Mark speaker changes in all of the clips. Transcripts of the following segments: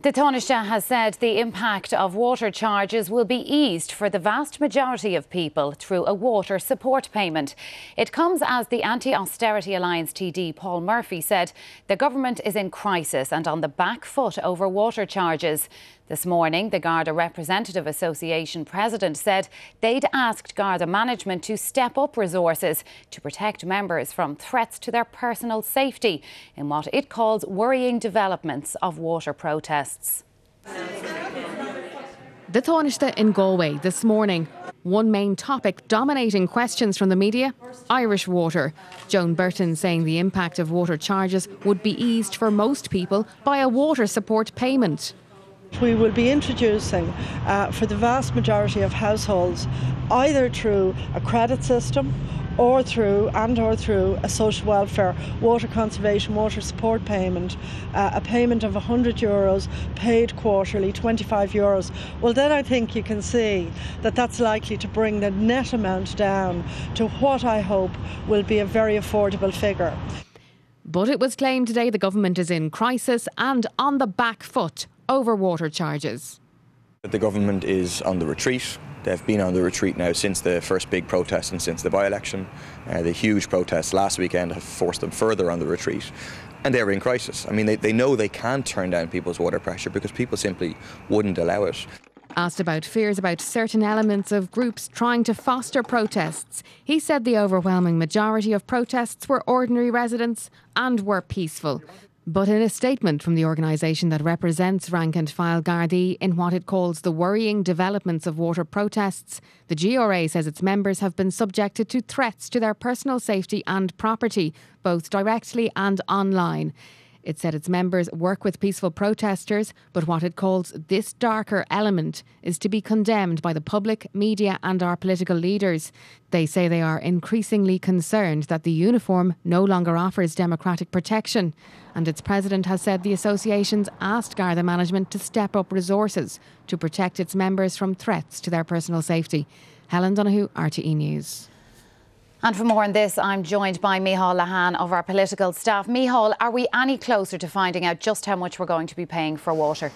Speaker 1: The Taoiseach has said the impact of water charges will be eased for the vast majority of people through a water support payment. It comes as the Anti-Austerity Alliance TD Paul Murphy said the government is in crisis and on the back foot over water charges. This morning, the Garda Representative Association president said they'd asked Garda management to step up resources to protect members from threats to their personal safety in what it calls worrying developments of water protests.
Speaker 2: The Taoiseach in Galway this morning. One main topic dominating questions from the media: Irish water. Joan Burton saying the impact of water charges would be eased for most people by a water support payment.
Speaker 3: We will be introducing for the vast majority of households, either through a credit system or through a social welfare water conservation water support payment, a payment of €100 paid quarterly, €25. Well, then I think you can see that that's likely to bring the net amount down to what I hope will be a very affordable figure.
Speaker 2: But it was claimed today the government is in crisis and on the back foot over water charges.
Speaker 4: The government is on the retreat. They've been on the retreat now since the first big protest and since the by-election. The huge protests last weekend have forced them further on the retreat. And they're in crisis. I mean, they know they can't turn down people's water pressure because people simply wouldn't allow it.
Speaker 2: Asked about fears about certain elements of groups trying to foster protests, he said the overwhelming majority of protests were ordinary residents and were peaceful. But in a statement from the organisation that represents rank and file Gardaí in what it calls the worrying developments of water protests, the GRA says its members have been subjected to threats to their personal safety and property, both directly and online. It said its members work with peaceful protesters, but what it calls this darker element is to be condemned by the public, media and our political leaders. They say they are increasingly concerned that the uniform no longer offers democratic protection. And its president has said the association's asked Garda management to step up resources to protect its members from threats to their personal safety. Helen Donoghue, RTE News.
Speaker 1: And for more on this, I'm joined by Micheál Lehane of our political staff. Micheál, are we any closer to finding out just how much we're going to be paying for water?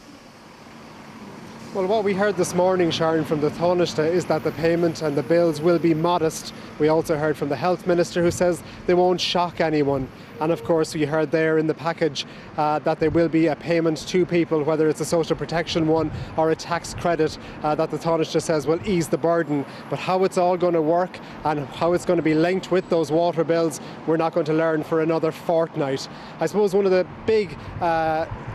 Speaker 5: Well, what we heard this morning, Sharon, from the Taoiseach is that the payment and the bills will be modest. We also heard from the Health Minister who says they won't shock anyone. And of course, we heard there in the package that there will be a payment to people, whether it's a social protection one or a tax credit that the Taoiseach says will ease the burden. But how it's all going to work and how it's going to be linked with those water bills, we're not going to learn for another fortnight. I suppose one of the big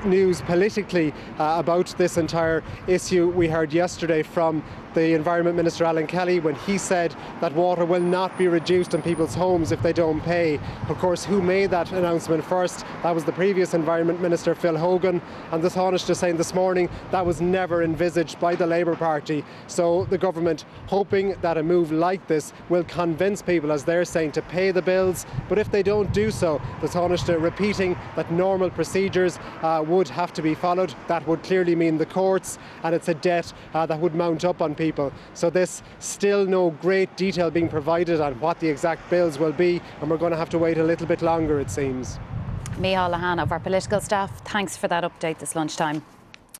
Speaker 5: news politically about this entire issue we heard yesterday from the Environment Minister Alan Kelly when he said that water will not be reduced in people's homes if they don't pay. Of course, who made that announcement first? That was the previous Environment Minister, Phil Hogan, and the Taoiseach saying this morning that was never envisaged by the Labour Party. So the government hoping that a move like this will convince people, as they're saying, to pay the bills. But if they don't do so, the Taoiseach repeating that normal procedures would have to be followed. That would clearly mean the courts, and it's a debt that would mount up on people. So there's still no great detail being provided on what the exact bills will be, and we're going to have to wait a little bit longer, it seems.
Speaker 1: Micheál Lehane of our political staff, thanks for that update this lunchtime.